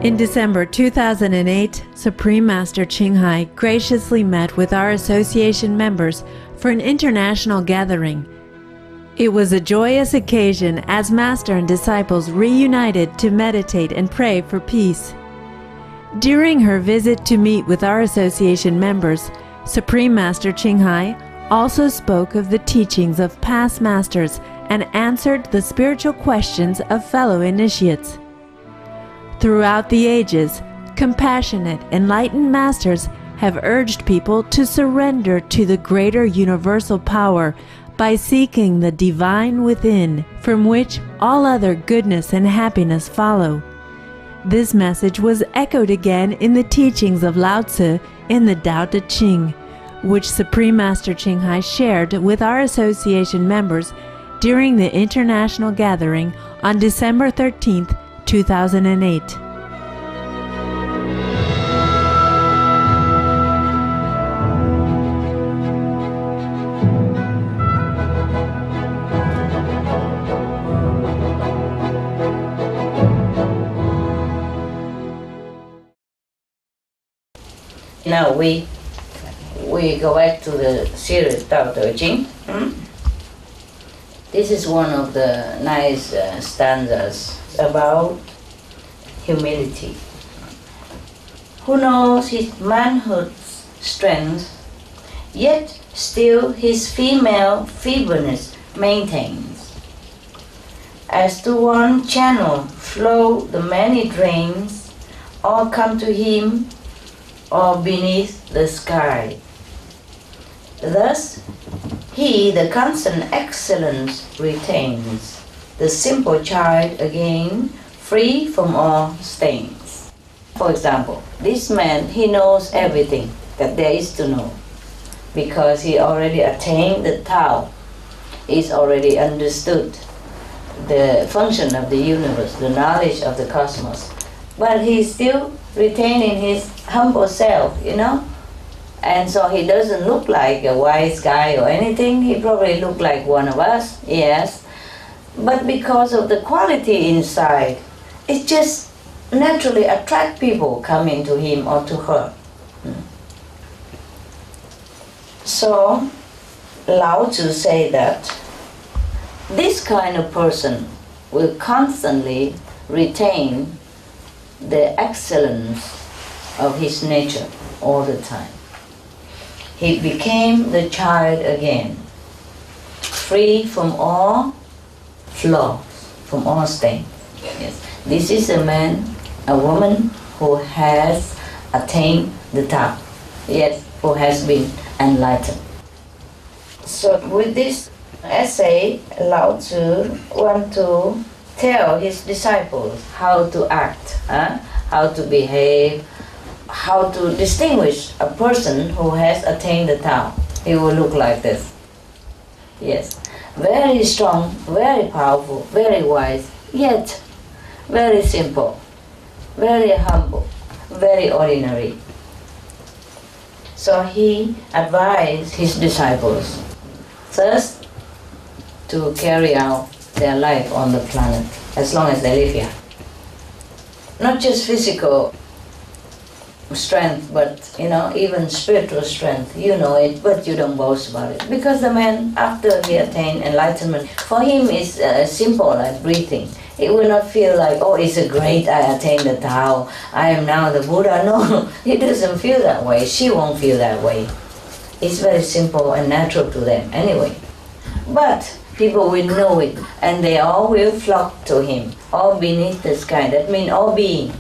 In December 2008, Supreme Master Ching graciously met with our association members for an international gathering. It was a joyous occasion as Master and disciples reunited to meditate and pray for peace. During her visit to meet with our association members, Supreme Master Ching also spoke of the teachings of past masters and answered the spiritual questions of fellow initiates. Throughout the ages, compassionate, enlightened masters have urged people to surrender to the greater universal power by seeking the divine within, from which all other goodness and happiness follow. This message was echoed again in the teachings of Lao Tzu in the Tao Te Ching, which Supreme Master Ching shared with our association members during the international gathering on December 13th, 2008. Now we go back to the series Tao Te Ching. This is one of the nice stanzas about humility. Who knows his manhood's strength, yet still his female feebleness maintains. As to one channel flow the many drains, all come to him, or beneath the sky. Thus, he the constant excellence retains, the simple child again, free from all stains. For example, this man, he knows everything that there is to know, because he already attained the Tao. He's already understood the function of the universe, the knowledge of the cosmos. But he's still retaining his humble self, and so he doesn't look like a wise guy or anything. He probably look like one of us, yes, but because of the quality inside, it just naturally attract people coming to him or to her. So Lao Tzu say that this kind of person will constantly retain the excellence of his nature all the time. He became the child again, free from all flaws, from all stains. Yes. This is a man, a woman who has attained the Tao, yes, who has been enlightened. So with this essay, Lao Tzu want to tell his disciples how to act, how to behave, how to distinguish a person who has attained the Tao. He will look like this. Yes, very strong, very powerful, very wise, yet very simple, very humble, very ordinary. So he advised his disciples first to carry out their life on the planet as long as they live here. Not just physical strength, but even spiritual strength. You know it, but you don't boast about it. Because the man, after he attained enlightenment, for him is simple like breathing. He will not feel like, oh, it's a great, I attained the Tao, I am now the Buddha. No, he doesn't feel that way. She won't feel that way. It's very simple and natural to them anyway. But people will know it, and they all will flock to him, all beneath the sky. That means all being,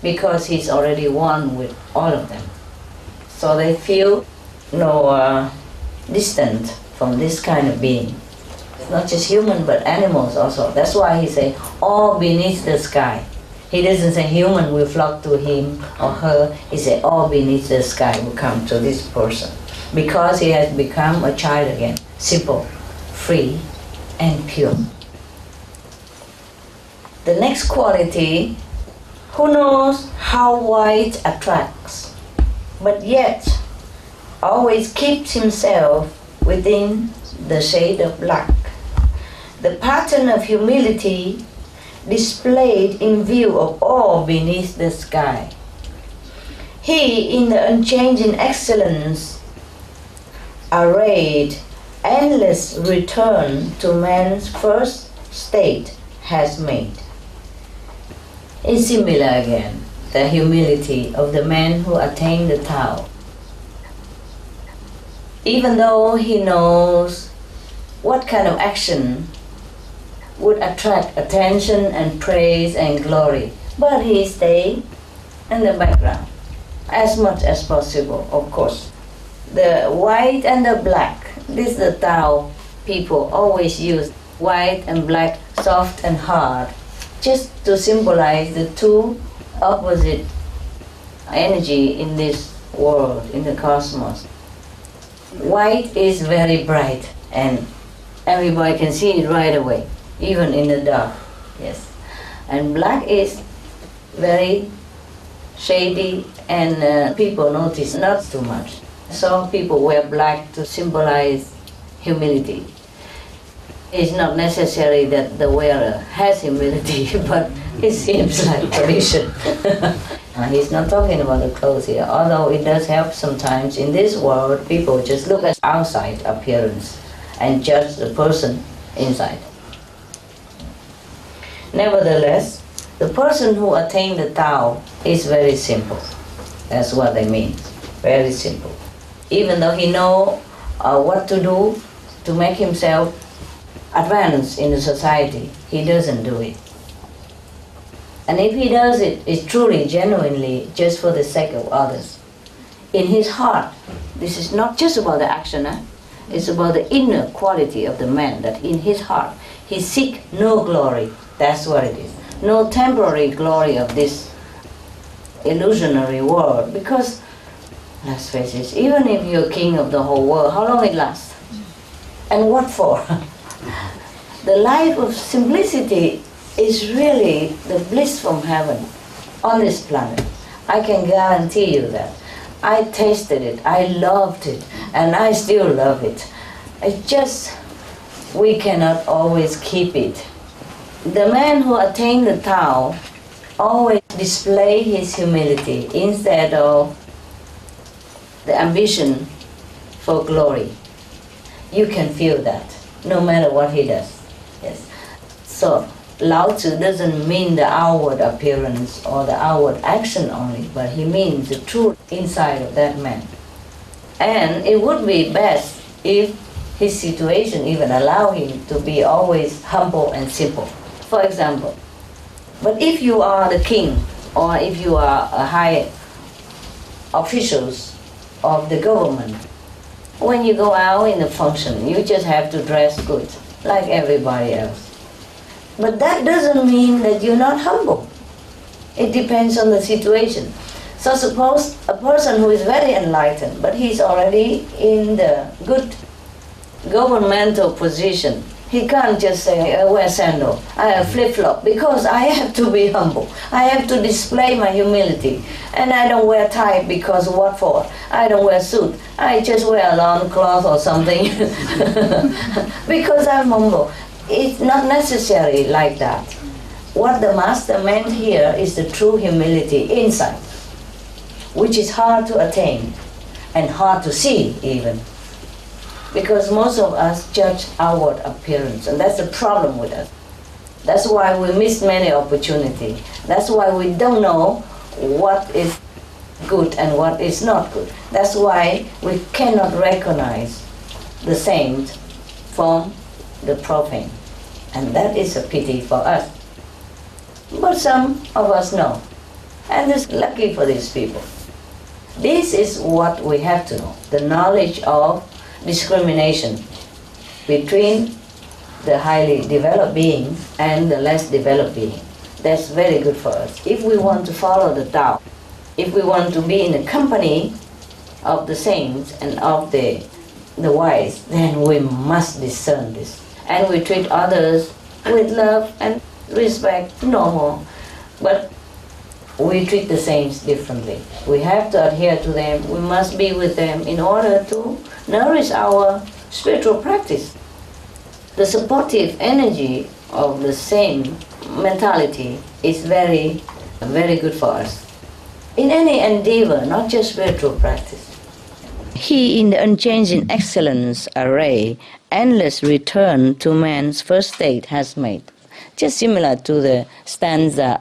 because he's already one with all of them. So they feel no distant from this kind of being. It's not just human, but animals also. That's why he say all beneath the sky. He doesn't say human will flock to him or her. He say all beneath the sky will come to this person, because he has become a child again, simple, free, and pure. The next quality, who knows how white attracts, but yet always keeps himself within the shade of black. The pattern of humility displayed in view of all beneath the sky. He, in the unchanging excellence, arrayed endless return to man's first state has made. Is similar again, the humility of the man who attained the Tao. Even though he knows what kind of action would attract attention and praise and glory, but he stays in the background as much as possible, of course. The white and the black, this is the Tao people always use white and black, soft and hard, just to symbolize the two opposite energy in this world, in the cosmos. White is very bright and everybody can see it right away, even in the dark. Yes. And black is very shady and people notice not too much. Some people wear black to symbolize humility. It's not necessary that the wearer has humility, but it seems like tradition. He's not talking about the clothes here, although it does help sometimes. In this world, people just look at outside appearance and judge the person inside. Nevertheless, the person who attained the Tao is very simple. That's what they mean, very simple. Even though he knows what to do to make himself advance in the society, he doesn't do it. And if he does it, it's truly, genuinely, just for the sake of others. In his heart, this is not just about the action, it's about the inner quality of the man, that in his heart, he seeks no glory. That's what it is. No temporary glory of this illusionary world. Because, let's face it, even if you're king of the whole world, how long it lasts? And what for? The life of simplicity is really the bliss from heaven on this planet. I can guarantee you that. I tasted it, I loved it, and I still love it. It's just, we cannot always keep it. The man who attained the Tao always display his humility instead of the ambition for glory. You can feel that, no matter what he does. Yes. So, Lao Tzu doesn't mean the outward appearance or the outward action only, but he means the truth inside of that man. And it would be best if his situation even allow him to be always humble and simple. For example, but if you are the king or if you are a high officials of the government, when you go out in a function, you just have to dress good, like everybody else. But that doesn't mean that you're not humble. It depends on the situation. So suppose a person who is very enlightened, but he's already in the good governmental position, he can't just say, I wear sandal, I have flip-flop, because I have to be humble. I have to display my humility. And I don't wear tie because what for? I don't wear suit. I just wear a long cloth or something because I'm humble. It's not necessary like that. What the master meant here is the true humility inside, which is hard to attain and hard to see even. Because most of us judge outward appearance, and that's the problem with us. That's why we miss many opportunities. That's why we don't know what is good and what is not good. That's why we cannot recognize the saint from the profane. And that is a pity for us. But some of us know. And it's lucky for these people. This is what we have to know. The knowledge of discrimination between the highly developed being and the less developed being. That's very good for us. If we want to follow the Tao, if we want to be in the company of the saints and of the wise, then we must discern this. And we treat others with love and respect, normal. But we treat the saints differently. We have to adhere to them. We must be with them in order to nourish our spiritual practice. The supportive energy of the saint mentality is very, very good for us. In any endeavor, not just spiritual practice. He in the unchanging excellence array, endless return to man's first state has made. Just similar to the stanza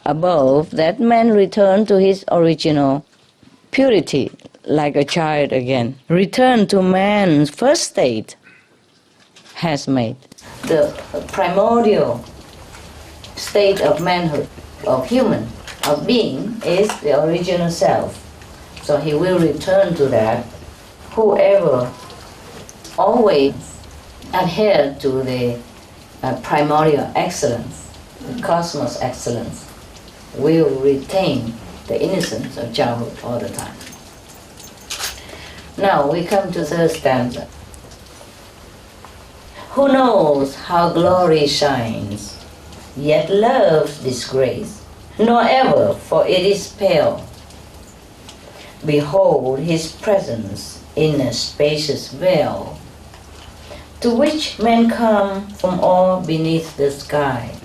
above, that man returned to his original purity, like a child again. Return to man's first state has made. The primordial state of manhood, of human, of being, is the original self. So he will return to that. Whoever always adhere to the primordial excellence, the cosmos excellence, will retain the innocence of childhood all the time. Now we come to third stanza. Who knows how glory shines, yet love's disgrace, nor ever, for it is pale. Behold his presence in a spacious veil, to which men come from all beneath the sky.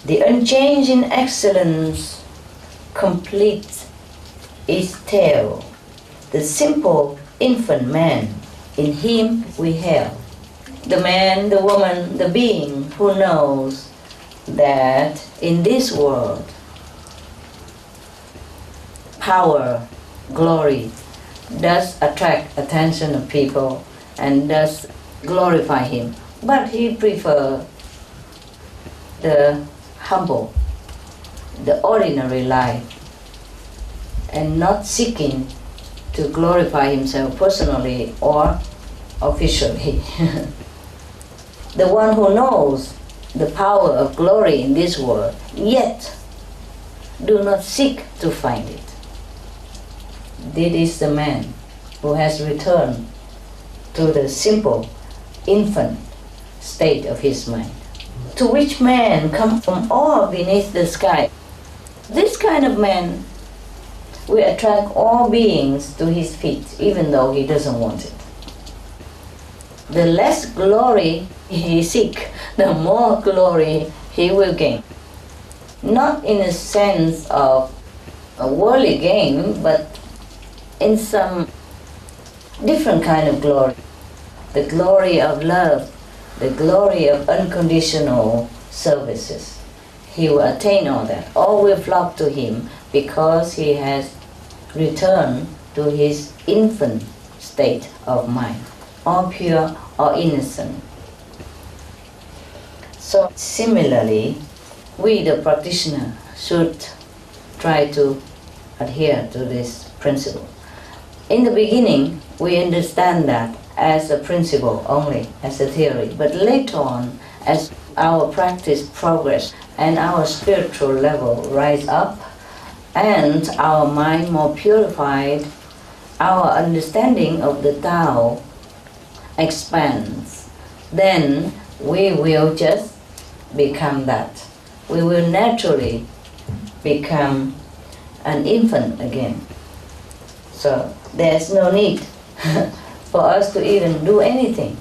The unchanging excellence completes its tale. The simple infant man, in him we hail. The man, the woman, the being who knows that in this world, power, glory does attract attention of people and does glorify him. But he prefers the humble, the ordinary life, and not seeking to glorify himself personally or officially. The one who knows the power of glory in this world, yet do not seek to find it. This is the man who has returned to the simple, infant state of his mind, to which man come from all beneath the sky. This kind of man will attract all beings to his feet, even though he doesn't want it. The less glory he seeks, the more glory he will gain. Not in a sense of a worldly gain, but in some different kind of glory. The glory of love, the glory of unconditional services. He will attain all that. All will flock to him because he has returned to his infant state of mind, all pure or innocent. So similarly, we the practitioner should try to adhere to this principle. In the beginning, we understand that as a principle only, as a theory, but later on, as our practice progress and our spiritual level rise up and our mind more purified, our understanding of the Tao expands, then we will just become that. We will naturally become an infant again. So there's no need for us to even do anything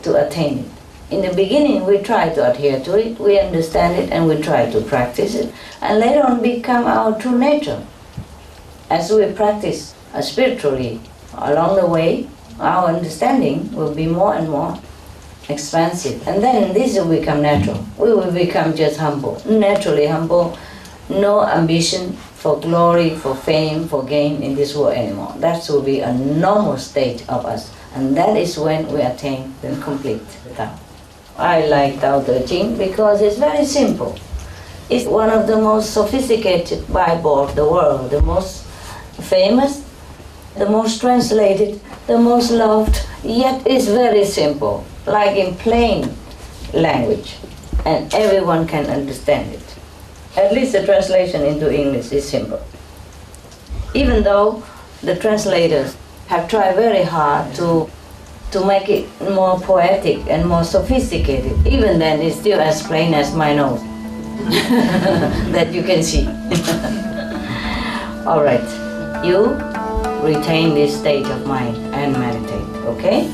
to attain it. In the beginning, we try to adhere to it, we understand it, and we try to practice it, and later on become our true nature. As we practice spiritually along the way, our understanding will be more and more expansive, and then this will become natural. We will become just humble, naturally humble, no ambition for glory, for fame, for gain in this world anymore. That will be a normal state of us, and that is when we attain the complete Tao. I like Tao Te Ching because it's very simple. It's one of the most sophisticated Bible of the world, the most famous, the most translated, the most loved, yet it's very simple, like in plain language, and everyone can understand it. At least the translation into English is simple. Even though the translators have tried very hard to make it more poetic and more sophisticated, even then it's still as plain as my nose that you can see. All right, you retain this state of mind and meditate, okay?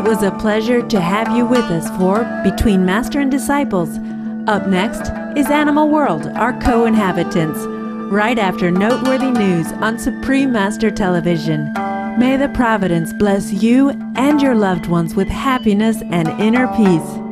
was a pleasure to have you with us for Between Master and Disciples. Up next is Animal World, our co-inhabitants, right after noteworthy news on Supreme Master Television. May the Providence bless you and your loved ones with happiness and inner peace.